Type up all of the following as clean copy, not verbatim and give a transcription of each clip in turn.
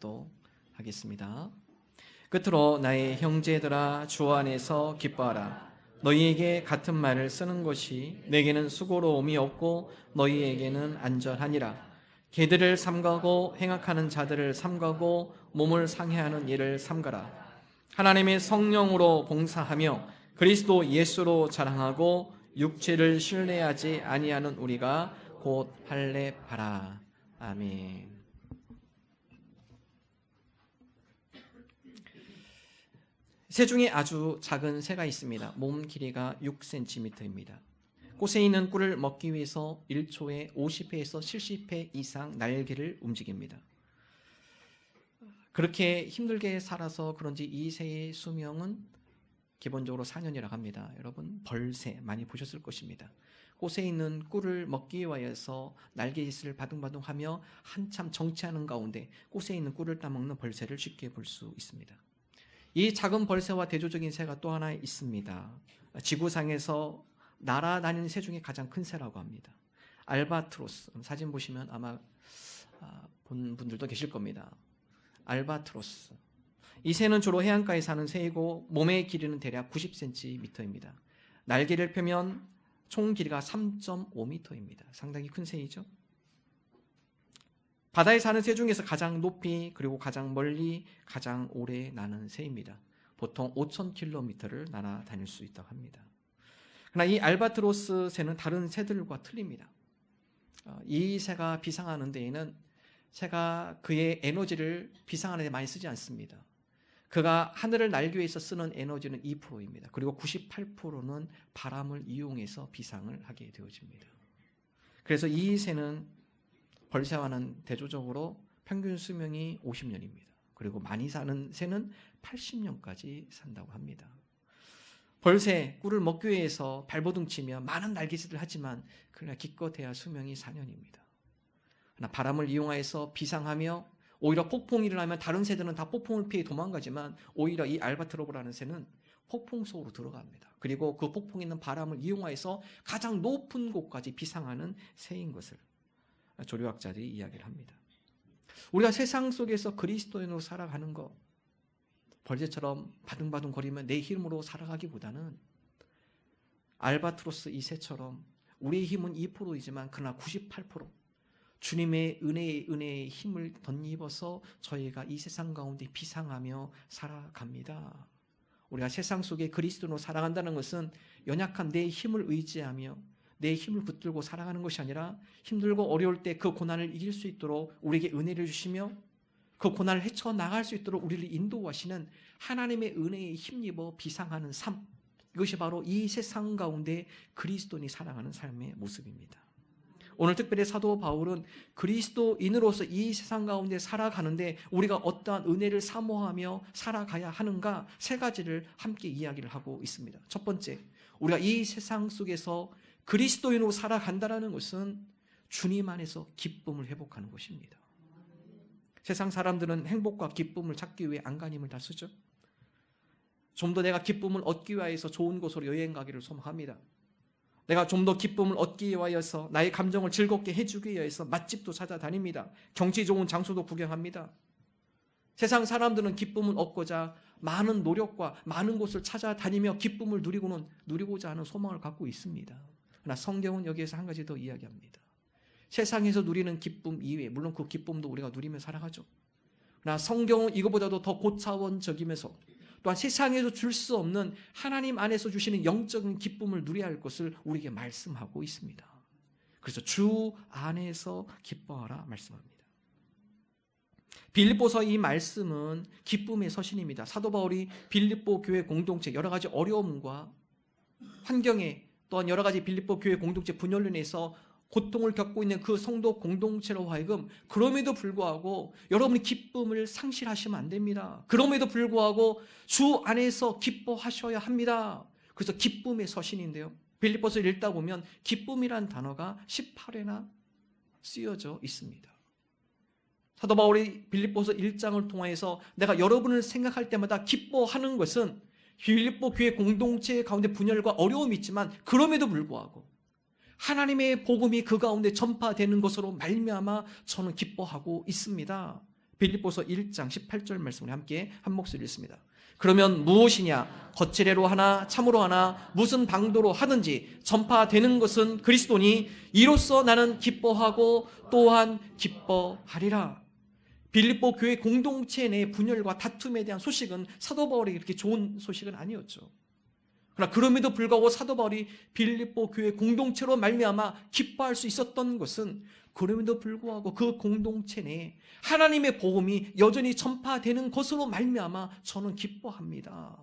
기도하겠습니다. 끝으로 나의 형제들아 주 안에서 기뻐하라. 너희에게 같은 말을 쓰는 것이 내게는 수고로움이 없고 너희에게는 안전하니라. 개들을 삼가고 행악하는 자들을 삼가고 몸을 상해하는 일을 삼가라. 하나님의 성령으로 봉사하며 그리스도 예수로 자랑하고 육체를 신뢰하지 아니하는 우리가 곧 할례하라. 아멘. 새 중에 아주 작은 새가 있습니다. 몸 길이가 6cm입니다. 꽃에 있는 꿀을 먹기 위해서 1초에 50회에서 70회 이상 날개를 움직입니다. 그렇게 힘들게 살아서 그런지 이 새의 수명은 기본적으로 4년이라고 합니다. 여러분 벌새 많이 보셨을 것입니다. 꽃에 있는 꿀을 먹기 위해서 날개짓을 바둥바둥하며 한참 정치하는 가운데 꽃에 있는 꿀을 따먹는 벌새를 쉽게 볼 수 있습니다. 이 작은 벌새와 대조적인 새가 또 하나 있습니다. 지구상에서 날아다니는 새 중에 가장 큰 새라고 합니다. 알바트로스. 사진 보시면 아마 본 분들도 계실 겁니다. 알바트로스. 이 새는 주로 해안가에 사는 새이고 몸의 길이는 대략 90cm입니다. 날개를 펴면 총 길이가 3.5m입니다. 상당히 큰 새이죠. 바다에 사는 새 중에서 가장 높이 그리고 가장 멀리 가장 오래 나는 새입니다. 보통 5,000km를 날아다닐 수 있다고 합니다. 그러나 이 알바트로스 새는 다른 새들과 틀립니다. 이 새가 비상하는 데에는 새가 그의 에너지를 비상하는 데 많이 쓰지 않습니다. 그가 하늘을 날기 위해서 쓰는 에너지는 2%입니다. 그리고 98%는 바람을 이용해서 비상을 하게 되어집니다. 그래서 이 새는 벌새와는 대조적으로 평균 수명이 50년입니다. 그리고 많이 사는 새는 80년까지 산다고 합니다. 벌새 꿀을 먹기 위해서 발버둥치며 많은 날개짓을 하지만 그러나 기껏해야 수명이 4년입니다. 그러나 바람을 이용하여서 비상하며 오히려 폭풍이 일어나면 다른 새들은 다 폭풍을 피해 도망가지만 오히려 이 알바트로스라는 새는 폭풍 속으로 들어갑니다. 그리고 그 폭풍에 있는 바람을 이용하여서 가장 높은 곳까지 비상하는 새인 것을 조류학자들이 이야기를 합니다. 우리가 세상 속에서 그리스도인으로 살아가는 것, 벌새처럼 바둥바둥 거리며 내 힘으로 살아가기보다는 알바트로스 이 새처럼 우리의 힘은 2%이지만 그러나 98% 주님의 은혜의 힘을 덧입어서 저희가 이 세상 가운데 비상하며 살아갑니다. 우리가 세상 속에 그리스도로 살아간다는 것은 연약한 내 힘을 의지하며 내 힘을 붙들고 살아가는 것이 아니라 힘들고 어려울 때 그 고난을 이길 수 있도록 우리에게 은혜를 주시며 그 고난을 헤쳐나갈 수 있도록 우리를 인도하시는 하나님의 은혜에 힘입어 비상하는 삶, 이것이 바로 이 세상 가운데 그리스도인이 살아가는 삶의 모습입니다. 오늘 특별히 사도 바울은 그리스도인으로서 이 세상 가운데 살아가는데 우리가 어떠한 은혜를 사모하며 살아가야 하는가 세 가지를 함께 이야기를 하고 있습니다. 첫 번째, 우리가 이 세상 속에서 그리스도인으로 살아간다는 것은 주님 안에서 기쁨을 회복하는 것입니다. 세상 사람들은 행복과 기쁨을 찾기 위해 안간힘을 다 쓰죠. 좀 더 내가 기쁨을 얻기 위해서 좋은 곳으로 여행 가기를 소망합니다. 내가 좀 더 기쁨을 얻기 위하여서 나의 감정을 즐겁게 해주기 위해서 맛집도 찾아다닙니다. 경치 좋은 장소도 구경합니다. 세상 사람들은 기쁨을 얻고자 많은 노력과 많은 곳을 찾아다니며 기쁨을 누리고자 하는 소망을 갖고 있습니다. 그러나 성경은 여기에서 한 가지 더 이야기합니다. 세상에서 누리는 기쁨 이외에 물론 그 기쁨도 우리가 누리며 살아가죠. 그러나 성경은 이것보다도 더 고차원적이면서 또한 세상에서 줄 수 없는 하나님 안에서 주시는 영적인 기쁨을 누려야 할 것을 우리에게 말씀하고 있습니다. 그래서 주 안에서 기뻐하라 말씀합니다. 빌립보서 이 말씀은 기쁨의 서신입니다. 사도 바울이 빌립보 교회 공동체 여러 가지 어려움과 환경에 또한 여러 가지 빌립보 교회 공동체 분열로 인해서 고통을 겪고 있는 그 성도 공동체로 하여금 그럼에도 불구하고 여러분이 기쁨을 상실하시면 안 됩니다. 그럼에도 불구하고 주 안에서 기뻐하셔야 합니다. 그래서 기쁨의 서신인데요. 빌립보서를 읽다 보면 기쁨이란 단어가 18회나 쓰여져 있습니다. 사도 바울이 빌립보서 1장을 통해서 내가 여러분을 생각할 때마다 기뻐하는 것은 빌립보 교회 공동체 가운데 분열과 어려움이 있지만 그럼에도 불구하고 하나님의 복음이 그 가운데 전파되는 것으로 말미암아 저는 기뻐하고 있습니다. 빌립보서 1장 18절 말씀을 함께 한 목소리 읽습니다. 그러면 무엇이냐? 거칠애로 하나 참으로 하나 무슨 방도로 하든지 전파되는 것은 그리스도니 이로써 나는 기뻐하고 또한 기뻐하리라. 빌립보 교회 공동체 내 분열과 다툼에 대한 소식은 사도 바울이 그렇게 좋은 소식은 아니었죠. 그러나 그럼에도 불구하고 사도 바울이 빌립보 교회 공동체로 말미암아 기뻐할 수 있었던 것은 그럼에도 불구하고 그 공동체 내에 하나님의 복음이 여전히 전파되는 것으로 말미암아 저는 기뻐합니다.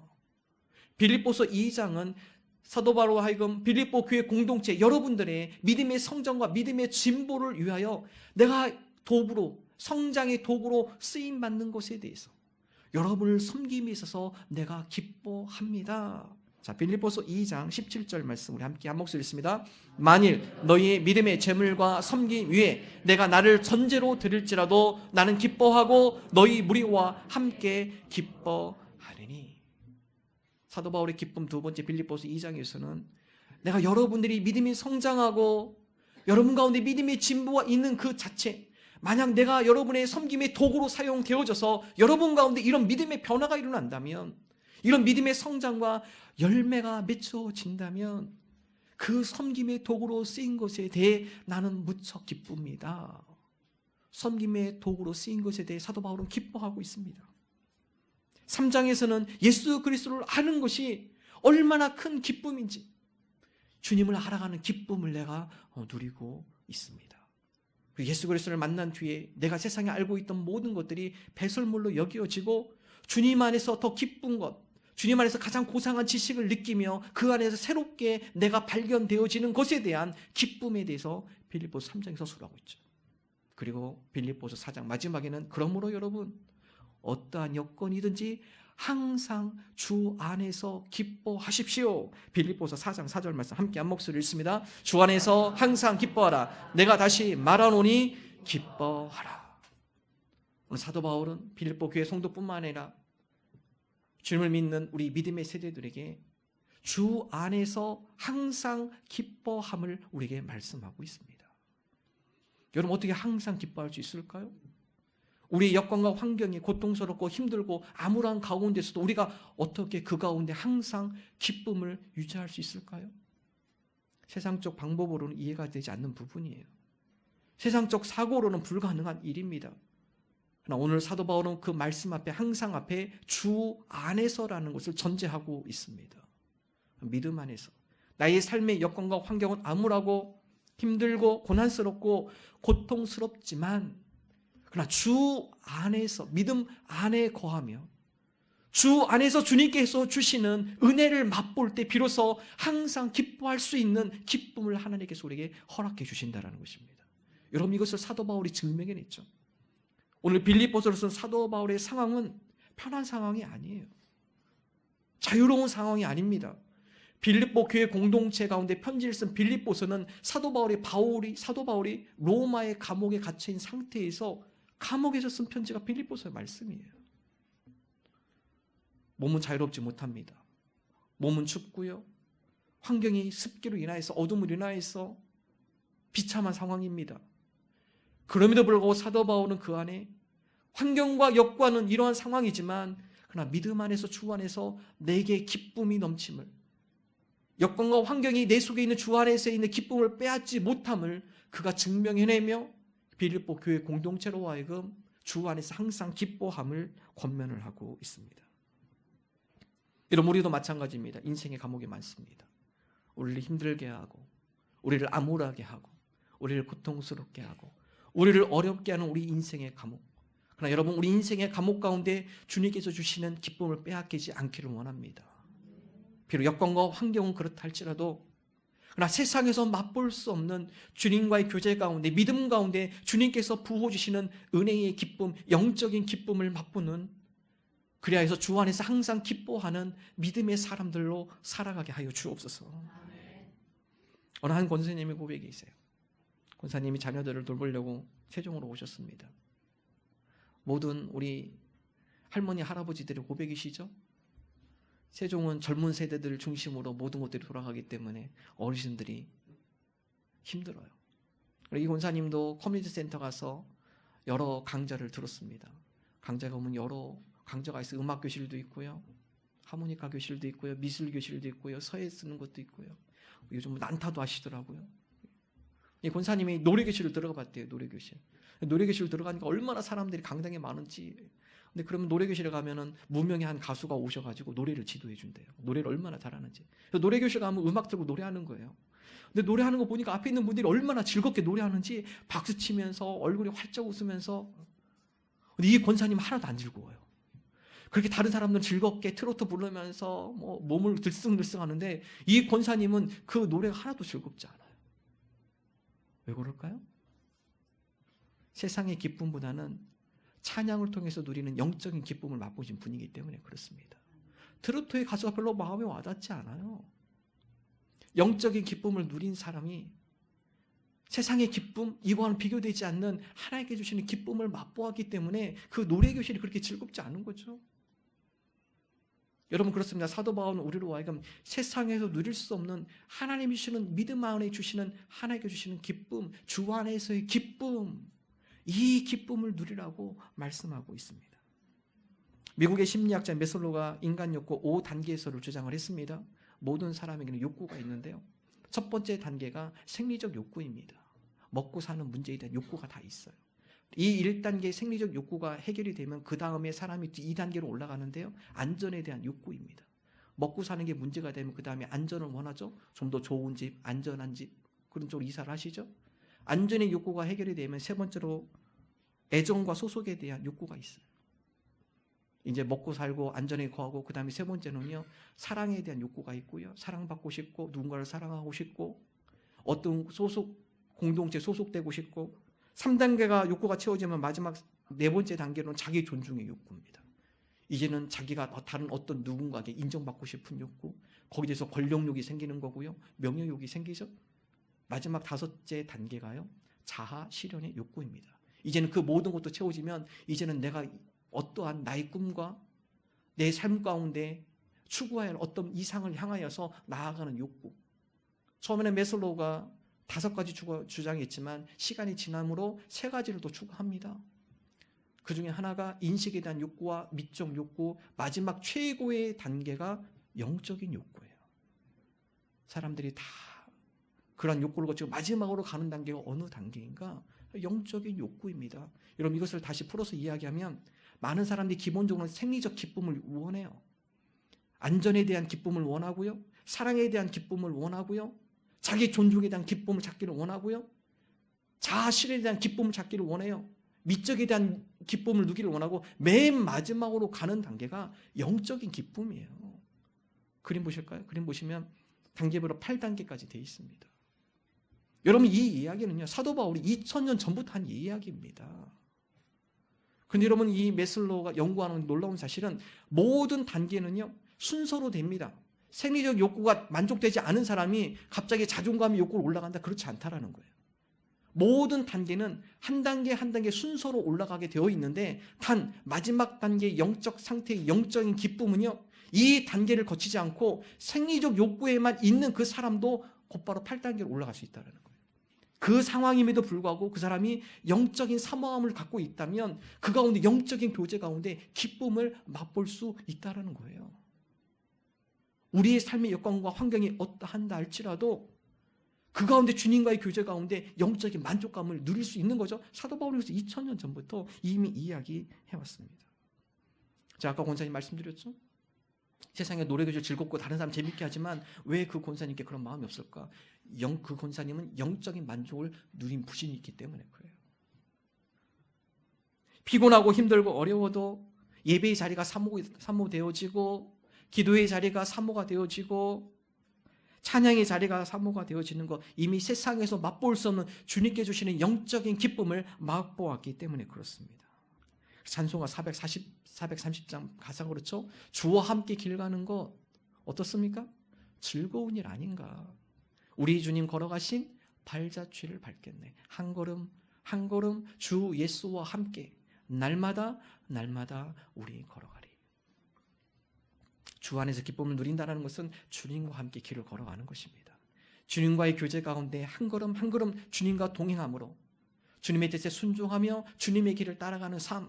빌립보서 2장은 사도 바울로 하여금 빌립보 교회 공동체 여러분들의 믿음의 성장과 믿음의 진보를 위하여 내가 도구로 성장의 도구로 쓰임받는 것에 대해서 여러분을 섬김에 있어서 내가 기뻐합니다. 자, 빌립보서 2장 17절 말씀 우리 함께 한 목소리 읽습니다. 만일 너희의 믿음의 재물과 섬김 위에 내가 나를 전제로 드릴지라도 나는 기뻐하고 너희 무리와 함께 기뻐하리니. 사도 바울의 기쁨 두 번째 빌립보서 2장에서는 내가 여러분들이 믿음이 성장하고 여러분 가운데 믿음의 진보가 있는 그 자체, 만약 내가 여러분의 섬김의 도구로 사용되어져서 여러분 가운데 이런 믿음의 변화가 일어난다면, 이런 믿음의 성장과 열매가 맺혀진다면 그 섬김의 도구로 쓰인 것에 대해 나는 무척 기쁩니다. 섬김의 도구로 쓰인 것에 대해 사도 바울은 기뻐하고 있습니다. 3장에서는 예수 그리스도를 아는 것이 얼마나 큰 기쁨인지, 주님을 알아가는 기쁨을 내가 누리고 있습니다. 예수 그리스도를 만난 뒤에 내가 세상에 알고 있던 모든 것들이 배설물로 여겨지고 주님 안에서 더 기쁜 것, 주님 안에서 가장 고상한 지식을 느끼며 그 안에서 새롭게 내가 발견되어지는 것에 대한 기쁨에 대해서 빌립보서 3장에 서술하고 있죠. 그리고 빌립보서 4장 마지막에는 그러므로 여러분 어떠한 여건이든지 항상 주 안에서 기뻐하십시오. 빌립보서 4장 4절 말씀 함께 한 목소리 읽습니다. 주 안에서 항상 기뻐하라. 내가 다시 말하노니 기뻐하라. 오늘 사도 바울은 빌립보 교회 성도뿐만 아니라 주님을 믿는 우리 믿음의 세대들에게 주 안에서 항상 기뻐함을 우리에게 말씀하고 있습니다. 여러분 어떻게 항상 기뻐할 수 있을까요? 우리의 여건과 환경이 고통스럽고 힘들고 암울한 가운데서도 우리가 어떻게 그 가운데 항상 기쁨을 유지할 수 있을까요? 세상적 방법으로는 이해가 되지 않는 부분이에요. 세상적 사고로는 불가능한 일입니다. 그러나 오늘 사도 바울은 그 말씀 앞에 항상 앞에 주 안에서라는 것을 전제하고 있습니다. 믿음 안에서 나의 삶의 여건과 환경은 암울하고 힘들고 고난스럽고 고통스럽지만 그러나 주 안에서 믿음 안에 거하며 주 안에서 주님께서 주시는 은혜를 맛볼 때 비로소 항상 기뻐할 수 있는 기쁨을 하나님께서 우리에게 허락해 주신다는 것입니다. 여러분 이것을 사도 바울이 증명해냈죠. 오늘 빌립보서로 쓴 사도 바울의 상황은 편한 상황이 아니에요. 자유로운 상황이 아닙니다. 빌립보 교회 공동체 가운데 편지를 쓴 빌립보서는 사도 바울이 로마의 감옥에 갇혀있는 상태에서 감옥에서 쓴 편지가 빌립보서의 말씀이에요. 몸은 자유롭지 못합니다. 몸은 춥고요. 환경이 습기로 인하여서 어둠으로 인하여서 비참한 상황입니다. 그럼에도 불구하고 사도 바울은 그 안에 환경과 여건은 이러한 상황이지만 그러나 믿음 안에서 주 안에서 내게 기쁨이 넘침을, 여건과 환경이 내 속에 있는 주 안에서 있는 기쁨을 빼앗지 못함을 그가 증명해내며 빌립보 교회 공동체로 하여금 주 안에서 항상 기뻐함을 권면을 하고 있습니다. 이런 우리도 마찬가지입니다. 인생의 감옥이 많습니다. 우리를 힘들게 하고 우리를 암울하게 하고 우리를 고통스럽게 하고 우리를 어렵게 하는 우리 인생의 감옥. 그러나 여러분 우리 인생의 감옥 가운데 주님께서 주시는 기쁨을 빼앗기지 않기를 원합니다. 비록 여건과 환경은 그렇다 할지라도 그러나 세상에서 맛볼 수 없는 주님과의 교제 가운데 믿음 가운데 주님께서 부어주시는 은혜의 기쁨, 영적인 기쁨을 맛보는, 그리하여서 주 안에서 항상 기뻐하는 믿음의 사람들로 살아가게 하여 주옵소서. 어느 한 권사님의 고백이 있어요. 권사님이 자녀들을 돌보려고 세종으로 오셨습니다. 모든 우리 할머니 할아버지들의 고백이시죠? 세종은 젊은 세대들 중심으로 모든 것들이 돌아가기 때문에 어르신들이 힘들어요. 이 권사님도 커뮤니티 센터 가서 여러 강좌를 들었습니다. 강좌가 오면 여러 강좌가 있어요. 음악 교실도 있고요. 하모니카 교실도 있고요. 미술 교실도 있고요. 서예 쓰는 것도 있고요. 요즘 난타도 하시더라고요. 이 권사님이 노래교실을 들어가 봤대요. 노래교실. 노래교실 들어가니까 얼마나 사람들이 강당에 많은지. 근데 그러면 노래교실에 가면은 무명의 한 가수가 오셔가지고 노래를 지도해 준대요. 노래를 얼마나 잘하는지. 노래교실 가면 음악 들고 노래하는 거예요. 근데 노래하는 거 보니까 앞에 있는 분들이 얼마나 즐겁게 노래하는지 박수 치면서 얼굴이 활짝 웃으면서. 근데 이 권사님 하나도 안 즐거워요. 그렇게 다른 사람들은 즐겁게 트로트 부르면서 뭐 몸을 들썩들썩 하는데 이 권사님은 그 노래가 하나도 즐겁지 않아요. 왜 그럴까요? 세상의 기쁨보다는 찬양을 통해서 누리는 영적인 기쁨을 맛보신 분이기 때문에 그렇습니다. 트로트의 가수가 별로 마음에 와닿지 않아요. 영적인 기쁨을 누린 사람이 세상의 기쁨, 이거와는 비교되지 않는 하나님께 주시는 기쁨을 맛보았기 때문에 그 노래교실이 그렇게 즐겁지 않은 거죠. 여러분 그렇습니다. 사도 바울은 우리로 하여금 세상에서 누릴 수 없는 하나님이 주시는 믿음 안에 주시는 하나님께 주시는 기쁨, 주 안에서의 기쁨, 이 기쁨을 누리라고 말씀하고 있습니다. 미국의 심리학자 메슬로가 인간 욕구 5단계에서를 주장을 했습니다. 모든 사람에게는 욕구가 있는데요. 첫 번째 단계가 생리적 욕구입니다. 먹고 사는 문제에 대한 욕구가 다 있어요. 이 1단계 생리적 욕구가 해결이 되면 그 다음에 사람이 2단계로 올라가는데요. 안전에 대한 욕구입니다. 먹고 사는 게 문제가 되면 그 다음에 안전을 원하죠. 좀 더 좋은 집, 안전한 집 그런 쪽으로 이사를 하시죠. 안전의 욕구가 해결이 되면 세 번째로 애정과 소속에 대한 욕구가 있어요. 이제 먹고 살고 안전에 거하고 그 다음에 세 번째는요. 사랑에 대한 욕구가 있고요. 사랑받고 싶고 누군가를 사랑하고 싶고 어떤 공동체에 소속되고 싶고 3단계가 욕구가 채워지면 마지막 네 번째 단계는 자기 존중의 욕구입니다. 이제는 자기가 다른 어떤 누군가에게 인정받고 싶은 욕구, 거기에 대해서 권력욕이 생기는 거고요. 명예욕이 생기죠. 마지막 5째 단계가요. 자아 실현의 욕구입니다. 이제는 그 모든 것도 채워지면 이제는 내가 어떠한 나의 꿈과 내 삶 가운데 추구해야 할 어떤 이상을 향하여서 나아가는 욕구. 처음에는 메슬로우가 5가지 주장했지만 시간이 지남으로 3가지를 또 추구합니다. 그 중에 하나가 인식에 대한 욕구와 미적 욕구, 마지막 최고의 단계가 영적인 욕구예요. 사람들이 다 그런 욕구를 거치고 마지막으로 가는 단계가 어느 단계인가? 영적인 욕구입니다. 여러분 이것을 다시 풀어서 이야기하면 많은 사람들이 기본적으로 생리적 기쁨을 원해요. 안전에 대한 기쁨을 원하고요. 사랑에 대한 기쁨을 원하고요. 자기 존중에 대한 기쁨을 찾기를 원하고요. 자아 실현에 대한 기쁨을 찾기를 원해요. 미적에 대한 기쁨을 누기를 원하고 맨 마지막으로 가는 단계가 영적인 기쁨이에요. 그림 보실까요? 그림 보시면 단계별로 8단계까지 되어 있습니다. 여러분 이 이야기는요. 사도 바울이 2000년 전부터 한 이야기입니다. 그런데 여러분 이 메슬로우가 연구하는 놀라운 사실은 모든 단계는요. 순서로 됩니다. 생리적 욕구가 만족되지 않은 사람이 갑자기 자존감의 욕구로 올라간다. 그렇지 않다라는 거예요. 모든 단계는 한 단계 한 단계 순서로 올라가게 되어 있는데 단 마지막 단계 영적 상태의 영적인 기쁨은요. 이 단계를 거치지 않고 생리적 욕구에만 있는 그 사람도 곧바로 8단계로 올라갈 수 있다는 거예요. 그 상황임에도 불구하고 그 사람이 영적인 사모함을 갖고 있다면 그 가운데 영적인 교제 가운데 기쁨을 맛볼 수 있다는 거예요. 우리의 삶의 여건과 환경이 어떠한다 할지라도 그 가운데 주님과의 교제 가운데 영적인 만족감을 누릴 수 있는 거죠. 사도 바울에서 2000년 전부터 이미 이야기해왔습니다. 자, 아까 권사님 말씀드렸죠. 세상에 노래교실 즐겁고 다른 사람 재밌게 하지만 왜 그 권사님께 그런 마음이 없을까? 그 권사님은 영적인 만족을 누린 부신이 있기 때문에 그래요. 피곤하고 힘들고 어려워도 예배의 자리가 사모되어지고 기도의 자리가 사모가 되어지고 찬양의 자리가 사모가 되어지는 것 이미 세상에서 맛볼 수 없는 주님께 주시는 영적인 기쁨을 맛보았기 때문에 그렇습니다. 찬송가 430장 가사가 그렇죠. 주와 함께 길 가는 것 어떻습니까? 즐거운 일 아닌가. 우리 주님 걸어가신 발자취를 밟겠네. 한 걸음 한 걸음 주 예수와 함께 날마다 우리 걸어가리. 주 안에서 기쁨을 누린다는 것은 주님과 함께 길을 걸어가는 것입니다. 주님과의 교제 가운데 한 걸음 한 걸음 주님과 동행함으로 주님의 뜻에 순종하며 주님의 길을 따라가는 삶.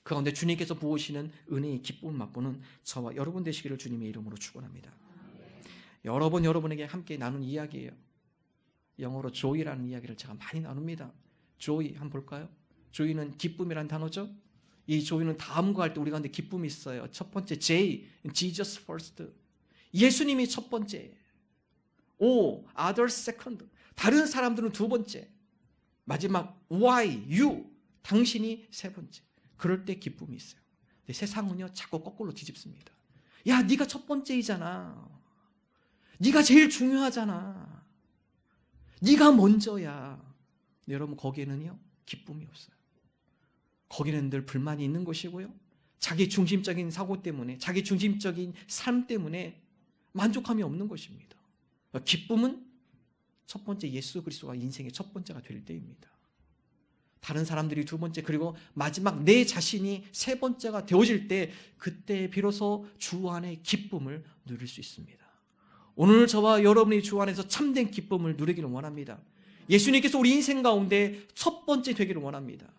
그 가운데 주님께서 부으시는 은혜의 기쁨을 맛보는 저와 여러분 되시기를 주님의 이름으로 축원합니다. 여러분에게 함께 나눈 이야기예요. 영어로 joy라는 이야기를 제가 많이 나눕니다. joy 한번 볼까요? joy는 기쁨이라는 단어죠. 이 joy는 다음과 할 때 우리 가운데 기쁨이 있어요. 첫 번째 J, Jesus first. 예수님이 첫 번째. O, others second. 다른 사람들은 두 번째. 마지막 Y, you, 당신이 세 번째. 그럴 때 기쁨이 있어요. 근데 세상은요 자꾸 거꾸로 뒤집습니다. 야, 네가 첫 번째이잖아. 네가 제일 중요하잖아. 네가 먼저야. 근데 여러분 거기에는요 기쁨이 없어요. 거기는 늘 불만이 있는 것이고요. 자기 중심적인 사고 때문에, 자기 중심적인 삶 때문에 만족함이 없는 것입니다. 기쁨은 첫 번째 예수 그리스도가 인생의 첫 번째가 될 때입니다. 다른 사람들이 두 번째, 그리고 마지막 내 자신이 세 번째가 되어질 때, 그때 비로소 주 안의 기쁨을 누릴 수 있습니다. 오늘 저와 여러분이 주 안에서 참된 기쁨을 누리기를 원합니다. 예수님께서 우리 인생 가운데 첫 번째 되기를 원합니다.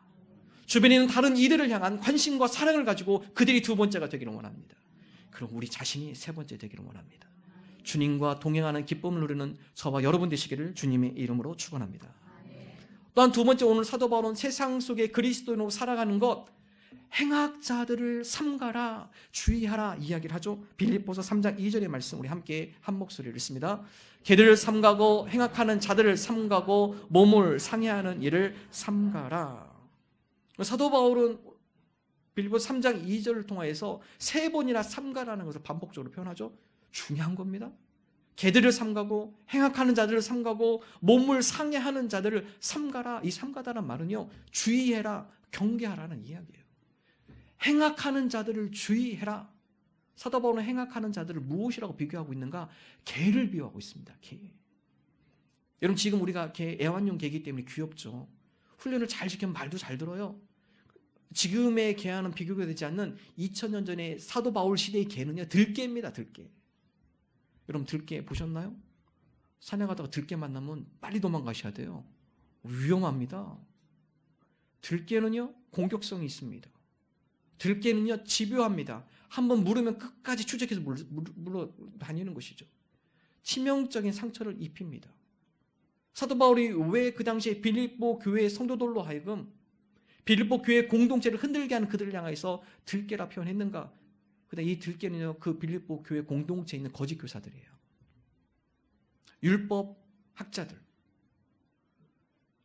주변에 있는 다른 이들을 향한 관심과 사랑을 가지고 그들이 두 번째가 되기를 원합니다. 그럼 우리 자신이 세 번째 되기를 원합니다. 주님과 동행하는 기쁨을 누리는 저와 여러분 되시기를 주님의 이름으로 축원합니다. 또한 두 번째, 오늘 사도 바울은 세상 속에 그리스도인으로 살아가는 것, 행악자들을 삼가라, 주의하라 이야기를 하죠. 빌립보서 3장 2절의 말씀 우리 함께 한 목소리를 읽습니다. 걔들을 삼가고 행악하는 자들을 삼가고 몸을 상해하는 일을 삼가라. 사도 바울은 빌립보서 3장 2절을 통하여서 세 번이나 삼가라는 것을 반복적으로 표현하죠. 중요한 겁니다. 개들을 삼가고 행악하는 자들을 삼가고 몸을 상해하는 자들을 삼가라. 이 삼가다는 말은요 주의해라, 경계하라는 이야기예요. 행악하는 자들을 주의해라. 사도 바울은 행악하는 자들을 무엇이라고 비교하고 있는가? 개를 비유하고 있습니다. 개. 여러분 지금 우리가 개, 애완용 개이기 때문에 귀엽죠. 훈련을 잘 시키면 말도 잘 들어요. 지금의 개와는 비교가 되지 않는 2000년 전에 사도 바울 시대의 개는요 들개입니다. 들개. 여러분 들개 보셨나요? 산에 가다가 들개 만나면 빨리 도망가셔야 돼요. 위험합니다. 들개는요 공격성이 있습니다. 들개는요 집요합니다. 한번 물으면 끝까지 추적해서 물러 다니는 것이죠. 치명적인 상처를 입힙니다. 사도 바울이 왜 그 당시에 빌립보 교회의 성도들로 하여금 빌립보 교회 공동체를 흔들게 하는 그들을 향해서 들개라 표현했는가? 근데 이 들개는요 그 빌립보 교회 공동체에 있는 거짓 교사들이에요. 율법 학자들.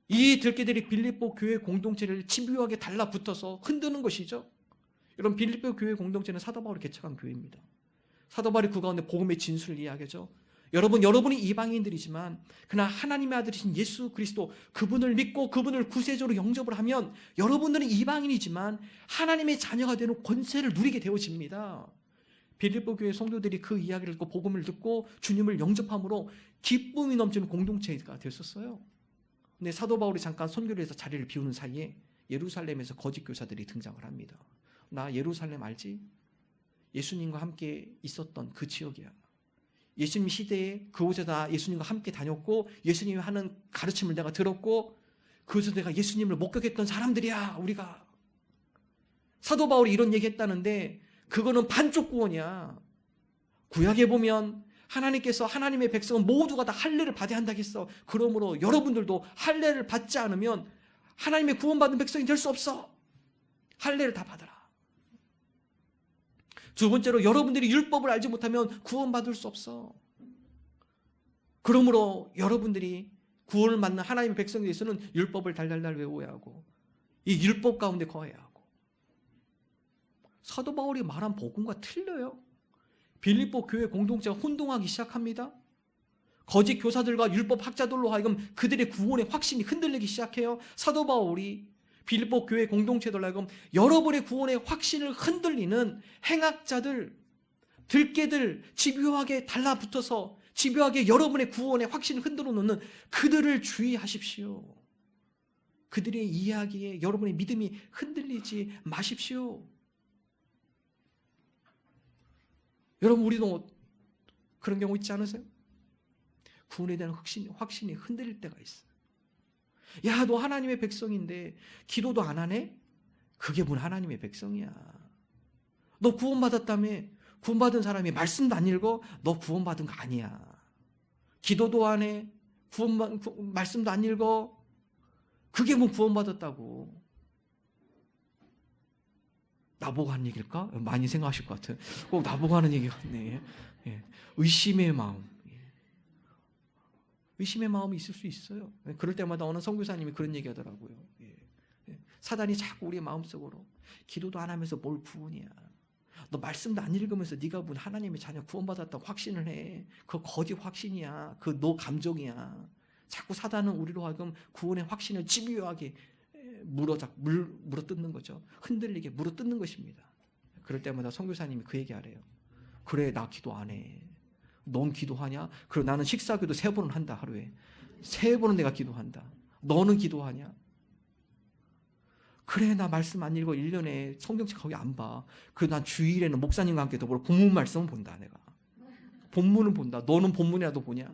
이 들개들이 빌립보 교회 공동체를 집요하게 달라붙어서 흔드는 것이죠. 여러분 빌립보 교회 공동체는 사도 바울이 개척한 교회입니다. 사도 바울이 그 가운데 복음의 진술을 이야기하죠. 여러분이 이방인들이지만 그러나 하나님의 아들이신 예수 그리스도, 그분을 믿고 그분을 구세주로 영접을 하면 여러분들은 이방인이지만 하나님의 자녀가 되는 권세를 누리게 되어집니다. 빌립보 교회 성도들이 그 이야기를 듣고 복음을 듣고 주님을 영접함으로 기쁨이 넘치는 공동체가 되었었어요. 근데 사도 바울이 잠깐 선교를 해서 자리를 비우는 사이에 예루살렘에서 거짓 교사들이 등장을 합니다. 나 예루살렘 알지? 예수님과 함께 있었던 그 지역이야. 예수님 시대에 그곳에 다 예수님과 함께 다녔고 예수님이 하는 가르침을 내가 들었고 그곳에서 내가 예수님을 목격했던 사람들이야 우리가. 사도 바울이 이런 얘기했다는데 그거는 반쪽 구원이야. 구약에 보면 하나님께서 하나님의 백성은 모두가 다 할례를 받아야 한다겠어. 그러므로 여러분들도 할례를 받지 않으면 하나님의 구원받은 백성이 될 수 없어. 할례를 다 받아라. 두 번째로 여러분들이 율법을 알지 못하면 구원받을 수 없어. 그러므로 여러분들이 구원을 받는 하나님의 백성에 대해서는 율법을 달달달 외워야 하고 이 율법 가운데 거해야 하고. 사도 바울이 말한 복음과 틀려요. 빌립보 교회 공동체가 혼동하기 시작합니다. 거짓 교사들과 율법 학자들로 하여금 그들의 구원의 확신이 흔들리기 시작해요. 사도 바울이 빌립보 교회 공동체들 하여금 여러분의 구원의 확신을 흔들리는 행악자들, 들깨들, 집요하게 달라붙어서 집요하게 여러분의 구원의 확신을 흔들어 놓는 그들을 주의하십시오. 그들의 이야기에 여러분의 믿음이 흔들리지 마십시오. 여러분 우리도 그런 경우 있지 않으세요? 구원에 대한 확신이 흔들릴 때가 있어요. 야, 너 하나님의 백성인데 기도도 안 하네? 그게 문 하나님의 백성이야. 너 구원받았다며? 구원받은 사람이 말씀도 안 읽어? 너 구원받은 거 아니야. 기도도 안 해? 말씀도 안 읽어? 그게 뭐 구원받았다고. 나보고 하는 얘기일까? 많이 생각하실 것 같아요. 꼭 나보고 하는 얘기 같네. 예. 의심의 마음. 의심의 마음이 있을 수 있어요. 그럴 때마다 어느 선교사님이 그런 얘기 하더라고요. 사단이 자꾸 우리의 마음속으로 기도도 안 하면서 뭘 구원이야. 너 말씀도 안 읽으면서 네가 문 하나님의 자녀 구원받았다고 확신을 해. 그거 거짓 확신이야. 그 너 감정이야. 자꾸 사단은 우리로 하여금 구원의 확신을 집요하게 물어뜯는 거죠. 흔들리게 물어뜯는 것입니다. 그럴 때마다 선교사님이 그 얘기하래요. 그래, 나 기도 안 해. 넌 기도하냐? 그래, 나는 식사기도 3번은 한다. 하루에 3번은 내가 기도한다. 너는 기도하냐? 그래, 나 말씀 안 읽어. 1년에 성경책 거기 안 봐. 그래, 난 주일에는 목사님과 함께 더불어 본문 말씀은 본다. 내가 본문은 본다. 너는 본문이라도 보냐?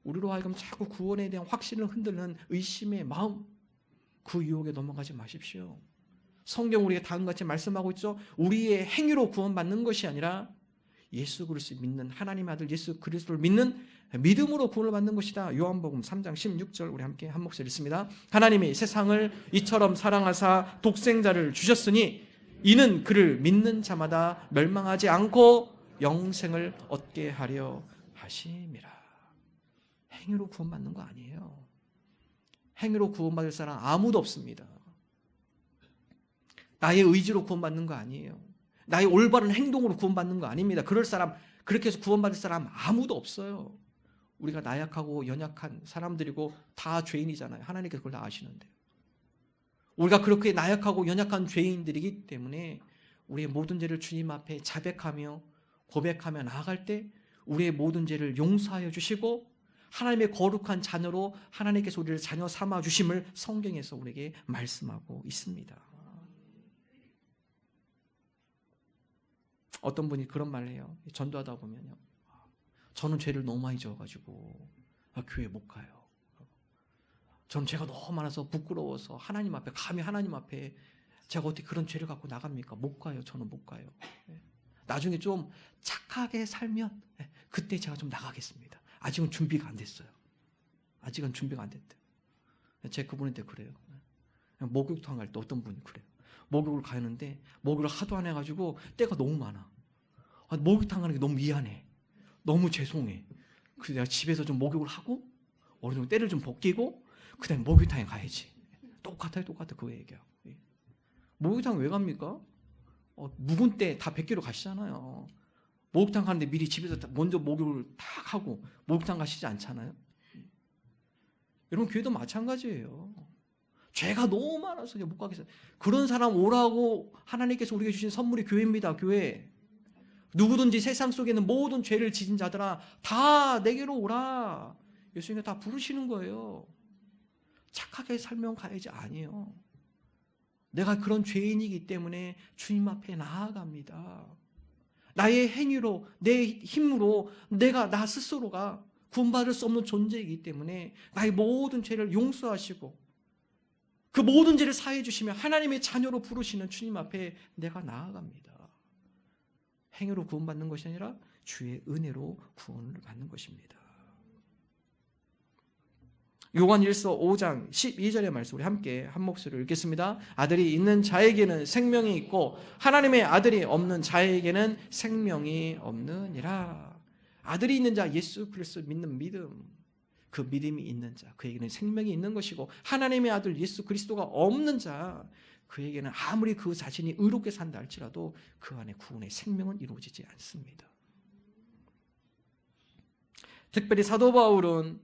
우리로 하여금 자꾸 구원에 대한 확신을 흔드는 의심의 마음, 그 유혹에 넘어가지 마십시오. 성경 우리가 다음같이 말씀하고 있죠. 우리의 행위로 구원받는 것이 아니라 예수 그리스도를 믿는, 하나님의 아들 예수 그리스도를 믿는 믿음으로 구원을 받는 것이다. 요한복음 3장 16절 우리 함께 한 목소리 읽습니다. 하나님이 세상을 이처럼 사랑하사 독생자를 주셨으니 이는 그를 믿는 자마다 멸망하지 않고 영생을 얻게 하려 하심이라. 행위로 구원받는 거 아니에요. 행위로 구원받을 사람 아무도 없습니다. 나의 의지로 구원받는 거 아니에요. 나의 올바른 행동으로 구원받는 거 아닙니다. 그럴 사람, 그렇게 해서 구원받을 사람 아무도 없어요. 우리가 나약하고 연약한 사람들이고 다 죄인이잖아요. 하나님께서 그걸 다 아시는데. 우리가 그렇게 나약하고 연약한 죄인들이기 때문에 우리의 모든 죄를 주님 앞에 자백하며 고백하며 나아갈 때 우리의 모든 죄를 용서하여 주시고 하나님의 거룩한 자녀로 하나님께서 우리를 자녀 삼아 주심을 성경에서 우리에게 말씀하고 있습니다. 어떤 분이 그런 말을 해요. 전도하다 보면요. 저는 죄를 너무 많이 지어가지고 교회 못 가요. 저는 죄가 너무 많아서 부끄러워서 하나님 앞에, 감히 하나님 앞에 제가 어떻게 그런 죄를 갖고 나갑니까? 못 가요. 저는 못 가요. 나중에 좀 착하게 살면 그때 제가 좀 나가겠습니다. 아직은 준비가 안 됐어요. 아직은 준비가 안 됐대요. 제가 그분한테 그래요. 목욕탕 갈 때 어떤 분이 그래요. 목욕을 가는데 목욕을 하도 안 해가지고 때가 너무 많아. 목욕탕 가는 게 너무 미안해. 너무 죄송해. 그래서 내가 집에서 좀 목욕을 하고 어느 정도 때를 좀 벗기고 그 다음에 목욕탕에 가야지. 똑같아요. 그 얘기야. 목욕탕 왜 갑니까? 묵은 때 다 벗기러 가시잖아요. 목욕탕 가는데 미리 집에서 먼저 목욕을 딱 하고 목욕탕 가시지 않잖아요. 여러분 교회도 마찬가지예요. 죄가 너무 많아서 못 가겠어요. 그런 사람 오라고 하나님께서 우리에게 주신 선물이 교회입니다. 교회. 누구든지 세상 속에 있는 모든 죄를 지은 자들아 다 내게로 오라. 예수님이 다 부르시는 거예요. 착하게 살면 가야지 아니에요. 내가 그런 죄인이기 때문에 주님 앞에 나아갑니다. 나의 행위로, 내 힘으로 나 스스로가 구원받을 수 없는 존재이기 때문에 나의 모든 죄를 용서하시고 그 모든 죄를 사해 주시며 하나님의 자녀로 부르시는 주님 앞에 내가 나아갑니다. 행위로 구원받는 것이 아니라 주의 은혜로 구원을 받는 것입니다. 요한일서 5장 12절의 말씀 우리 함께 한 목소리로 읽겠습니다. 아들이 있는 자에게는 생명이 있고 하나님의 아들이 없는 자에게는 생명이 없느니라. 아들이 있는 자, 예수 그리스도 믿는 믿음, 그 믿음이 있는 자, 그에게는 생명이 있는 것이고 하나님의 아들 예수 그리스도가 없는 자, 그에게는 아무리 그 자신이 의롭게 산다 할지라도 그 안에 구원의 생명은 이루어지지 않습니다. 특별히 사도 바울은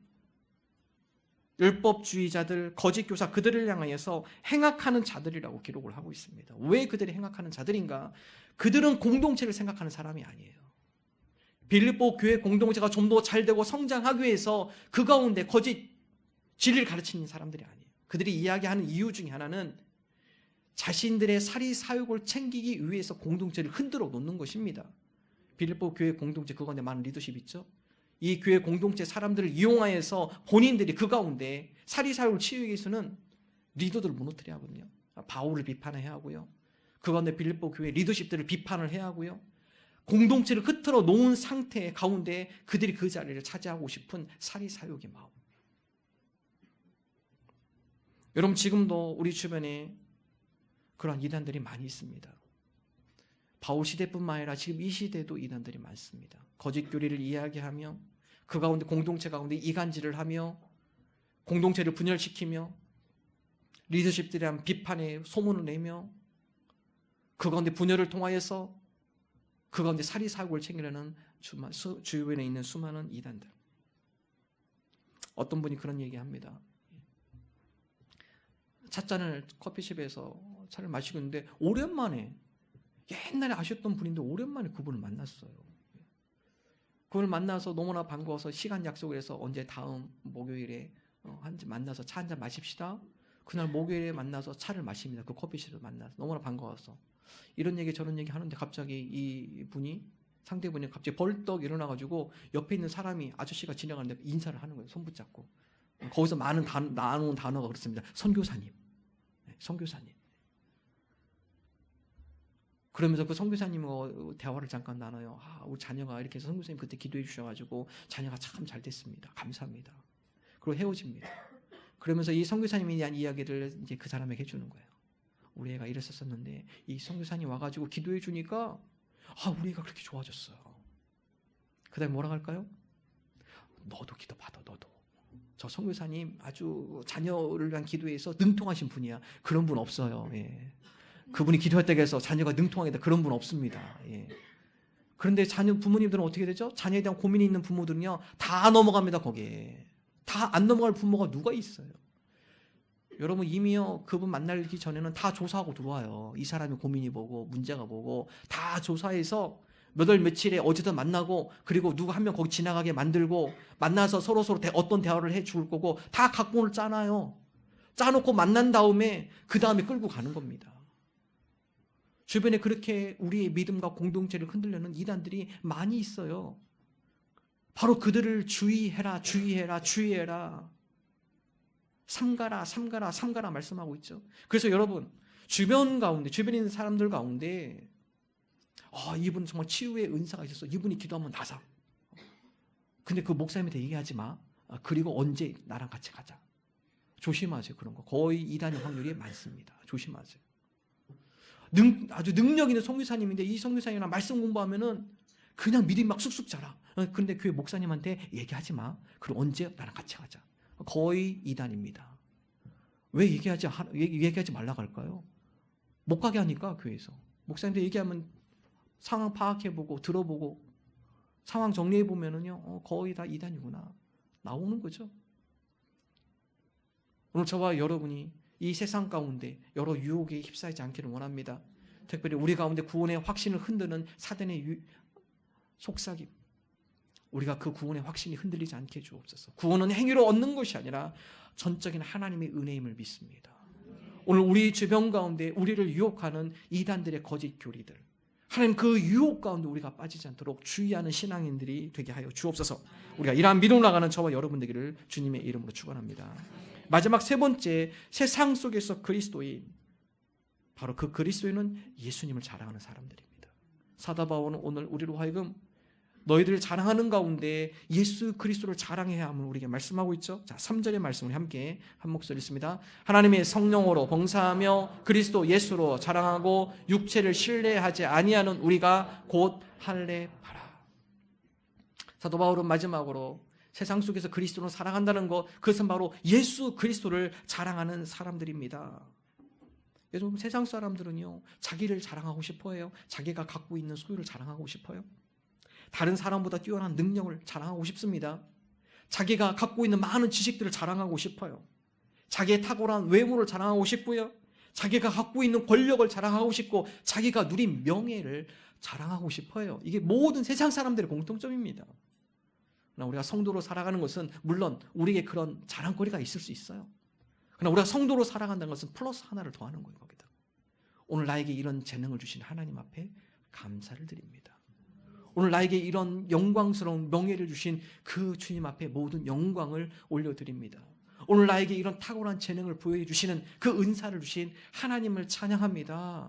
율법주의자들, 거짓 교사 그들을 향하여서 행악하는 자들이라고 기록을 하고 있습니다. 왜 그들이 행악하는 자들인가? 그들은 공동체를 생각하는 사람이 아니에요. 빌립보 교회 공동체가 좀 더 잘되고 성장하기 위해서 그 가운데 거짓 진리를 가르치는 사람들이 아니에요. 그들이 이야기하는 이유 중에 하나는 자신들의 사리사욕을 챙기기 위해서 공동체를 흔들어 놓는 것입니다. 빌립보 교회 공동체 그 가운데 많은 리더십이 있죠. 이 교회 공동체 사람들을 이용하여서 본인들이 그 가운데 사리사욕을 치우기 위해서는 리더들을 무너뜨려 하거든요. 바울을 비판해야 하고요. 그 가운데 빌립보 교회 리더십들을 비판을 해야 하고요. 공동체를 흐트러 놓은 상태 가운데 그들이 그 자리를 차지하고 싶은 사리사욕의 마음. 여러분, 지금도 우리 주변에 그러한 이단들이 많이 있습니다. 바울 시대뿐만 아니라 지금 이 시대에도 이단들이 많습니다. 거짓 교리를 이야기하며 그 가운데 공동체 가운데 이간질을 하며 공동체를 분열시키며 리더십들에 대한 비판의 소문을 내며 그 가운데 분열을 통하여서 그 가운데 사리사욕을 챙기려는 주변에 있는 수많은 이단들. 어떤 분이 그런 얘기합니다. 찻잔을 커피숍에서 차를 마시고 있는데 오랜만에, 옛날에 아셨던 분인데 오랜만에 그분을 만났어요. 그분을 만나서 너무나 반가워서 시간 약속을 해서 언제 다음 목요일에 만나서 차 한잔 마십시다. 그날 목요일에 만나서 차를 마십니다. 그 커피숍을 만나서 너무나 반가워서 이런 얘기 저런 얘기 하는데 갑자기 이 분이, 상대분이 갑자기 벌떡 일어나가지고 옆에 있는 사람이, 아저씨가 지나가는데 인사를 하는 거예요. 손 붙잡고. 거기서 나누는 단어가 그렇습니다. 선교사님. 선교사님. 그러면서 그 선교사님과 대화를 잠깐 나눠요. 우리 자녀가 이렇게 해서 선교사님 그때 기도해 주셔가지고 자녀가 참 잘 됐습니다. 감사합니다. 그리고 헤어집니다. 그러면서 이 선교사님에 대한 이야기를 이제 그 사람에게 해주는 거예요. 우리 애가 이랬었는데 이 선교사님 와가지고 기도해 주니까 우리 애가 그렇게 좋아졌어요. 그 다음에 뭐라 할까요? 너도 기도 받아, 너도. 저 선교사님 아주 자녀를 위한 기도에서 능통하신 분이야. 그런 분 없어요. 예. 그분이 기도했다고 해서 자녀가 능통하게 돼, 그런 분 없습니다. 예. 그런데 부모님들은 어떻게 되죠? 자녀에 대한 고민이 있는 부모들은요, 다 넘어갑니다. 거기에. 다 안 넘어갈 부모가 누가 있어요? 여러분, 이미요 그분 만나기 전에는 다 조사하고 들어와요. 이 사람이 고민이 뭐고 문제가 뭐고 다 조사해서 몇 월 며칠에 어디든 만나고, 그리고 누구 한 명 거기 지나가게 만들고, 만나서 서로 어떤 대화를 해 줄 거고 다 각본을 짜놔요. 짜놓고 만난 다음에 그 다음에 끌고 가는 겁니다. 주변에 그렇게 우리의 믿음과 공동체를 흔들려는 이단들이 많이 있어요. 바로 그들을 주의해라, 주의해라, 주의해라. 삼가라, 삼가라, 삼가라 말씀하고 있죠. 그래서 여러분, 주변에 있는 사람들 가운데 이분 정말 치유의 은사가 있었어. 이분이 기도하면 다 사. 근데 그 목사님한테 얘기하지 마. 그리고 언제 나랑 같이 가자. 조심하세요. 그런 거. 거의 이단의 확률이 많습니다. 조심하세요. 아주 능력 있는 선교사님인데 이 선교사님이랑 말씀 공부하면은 그냥 믿음이 막 쑥쑥 자라. 근데 교회 목사님한테 얘기하지 마. 그리고 언제 나랑 같이 가자. 거의 이단입니다. 왜 얘기하지 말라고 할까요? 못 가게 하니까 교회에서. 목사님한테 얘기하면 상황 파악해보고 들어보고 상황 정리해보면은요, 거의 다 이단이구나. 나오는 거죠. 오늘 저와 여러분이 이 세상 가운데 여러 유혹에 휩싸이지 않기를 원합니다. 특별히 우리 가운데 구원의 확신을 흔드는 사단의 속삭임, 우리가 그 구원의 확신이 흔들리지 않게 주옵소서. 구원은 행위로 얻는 것이 아니라 전적인 하나님의 은혜임을 믿습니다. 오늘 우리 주변 가운데 우리를 유혹하는 이단들의 거짓 교리들, 하나님 그 유혹 가운데 우리가 빠지지 않도록 주의하는 신앙인들이 되게 하여 주옵소서. 우리가 이러한 믿음으로 나가는 저와 여러분 되기를 주님의 이름으로 축원합니다. 마지막 세 번째, 세상 속에서 그리스도인, 바로 그 그리스도인은 예수님을 자랑하는 사람들입니다. 사도 바울은 오늘 우리로 하여금 너희들 자랑하는 가운데 예수 그리스도를 자랑해야 함을 우리에게 말씀하고 있죠. 자, 3절의 말씀을 함께 한 목소리 읽습니다. 하나님의 성령으로 봉사하며 그리스도 예수로 자랑하고 육체를 신뢰하지 아니하는 우리가 곧 할례하라. 사도 바울은 마지막으로 세상 속에서 그리스도를 사랑한다는 것, 그것은 바로 예수 그리스도를 자랑하는 사람들입니다. 여러분, 세상 사람들은요, 자기를 자랑하고 싶어해요. 자기가 갖고 있는 소유를 자랑하고 싶어요. 다른 사람보다 뛰어난 능력을 자랑하고 싶습니다. 자기가 갖고 있는 많은 지식들을 자랑하고 싶어요. 자기의 탁월한 외모를 자랑하고 싶고요. 자기가 갖고 있는 권력을 자랑하고 싶고, 자기가 누린 명예를 자랑하고 싶어요. 이게 모든 세상 사람들의 공통점입니다. 그러나 우리가 성도로 살아가는 것은 물론 우리에게 그런 자랑거리가 있을 수 있어요. 그러나 우리가 성도로 살아간다는 것은 플러스 하나를 더하는 거예요. 거기다. 오늘 나에게 이런 재능을 주신 하나님 앞에 감사를 드립니다. 오늘 나에게 이런 영광스러운 명예를 주신 그 주님 앞에 모든 영광을 올려드립니다. 오늘 나에게 이런 탁월한 재능을 보여주시는 그 은사를 주신 하나님을 찬양합니다.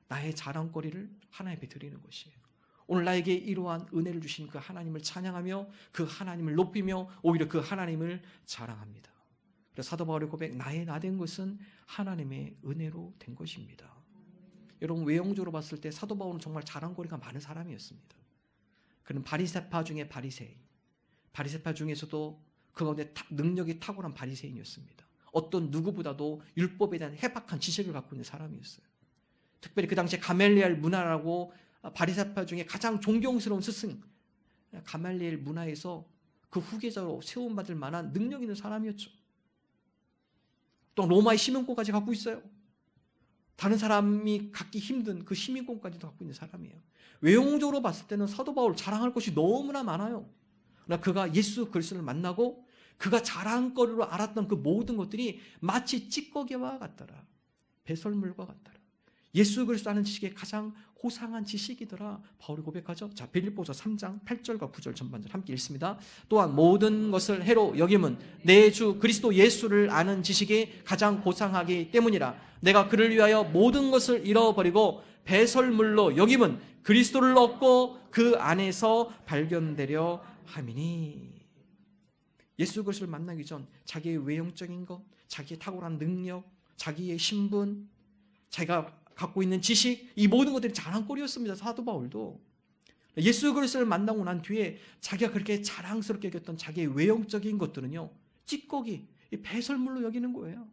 나의 자랑거리를 하나님께 드리는 것이에요. 오늘 나에게 이러한 은혜를 주신 그 하나님을 찬양하며 그 하나님을 높이며 오히려 그 하나님을 자랑합니다. 그래서 사도 바울의 고백, 나의 나 된 것은 하나님의 은혜로 된 것입니다. 여러분, 외형적으로 봤을 때 사도 바울은 정말 자랑거리가 많은 사람이었습니다. 그는 바리새파 중에 바리새인, 바리새파 중에서도 그 가운데 능력이 탁월한 바리새인이었습니다. 어떤 누구보다도 율법에 대한 해박한 지식을 갖고 있는 사람이었어요. 특별히 그 당시에 가멜리엘 문화라고 바리새파 중에 가장 존경스러운 스승 가멜리엘 문화에서 그 후계자로 세움받을 만한 능력 있는 사람이었죠. 또 로마의 시민권까지 갖고 있어요. 다른 사람이 갖기 힘든 그 시민권까지도 갖고 있는 사람이에요. 외형적으로 봤을 때는 사도 바울 자랑할 것이 너무나 많아요. 그러나 그가 예수 그리스도를 만나고 그가 자랑거리로 알았던 그 모든 것들이 마치 찌꺼기와 같더라. 배설물과 같더라. 예수 그리스도 아는 지식의 가장 고상한 지식이더라. 바울이 고백하죠. 자, 빌립보서 3장 8절과 9절 전반절 함께 읽습니다. 또한 모든 것을 해로 여김은 내 주 그리스도 예수를 아는 지식이 가장 고상하기 때문이라. 내가 그를 위하여 모든 것을 잃어버리고 배설물로 여김은 그리스도를 얻고 그 안에서 발견되려 함이니. 예수 그리스도를 만나기 전 자기의 외형적인 것, 자기의 탁월한 능력, 자기의 신분, 자기가 갖고 있는 지식, 이 모든 것들이 자랑거리였습니다. 사도 바울도. 예수 그리스도를 만나고 난 뒤에 자기가 그렇게 자랑스럽게 여겼던 자기의 외형적인 것들은요, 찌꺼기, 배설물로 여기는 거예요.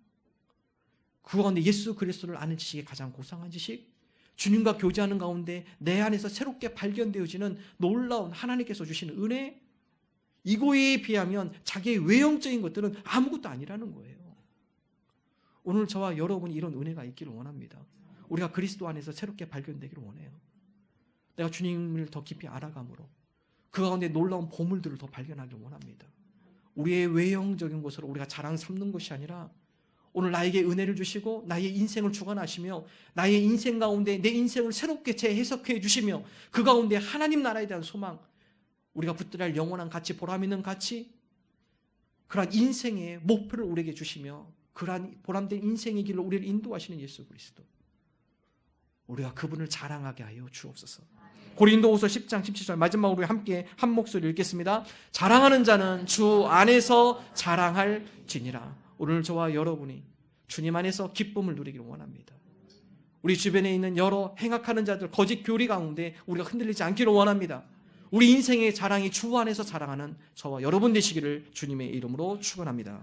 그 가운데 예수 그리스도를 아는 지식이 가장 고상한 지식, 주님과 교제하는 가운데 내 안에서 새롭게 발견되어지는 놀라운 하나님께서 주시는 은혜, 이거에 비하면 자기의 외형적인 것들은 아무것도 아니라는 거예요. 오늘 저와 여러분이 이런 은혜가 있기를 원합니다. 우리가 그리스도 안에서 새롭게 발견되기를 원해요. 내가 주님을 더 깊이 알아감으로 그 가운데 놀라운 보물들을 더 발견하기를 원합니다. 우리의 외형적인 것으로 우리가 자랑 삼는 것이 아니라 오늘 나에게 은혜를 주시고 나의 인생을 주관하시며 나의 인생 가운데 내 인생을 새롭게 재해석해 주시며 그 가운데 하나님 나라에 대한 소망, 우리가 붙들어야 할 영원한 가치, 보람 있는 가치, 그러한 인생의 목표를 우리에게 주시며 그러한 보람된 인생의 길로 우리를 인도하시는 예수 그리스도, 우리가 그분을 자랑하게 하여 주옵소서. 고린도후서 10장 17절 마지막으로 함께 한 목소리 읽겠습니다. 자랑하는 자는 주 안에서 자랑할지니라. 오늘 저와 여러분이 주님 안에서 기쁨을 누리기를 원합니다. 우리 주변에 있는 여러 행악하는 자들, 거짓 교리 가운데 우리가 흔들리지 않기를 원합니다. 우리 인생의 자랑이 주 안에서 자랑하는 저와 여러분 되시기를 주님의 이름으로 축원합니다.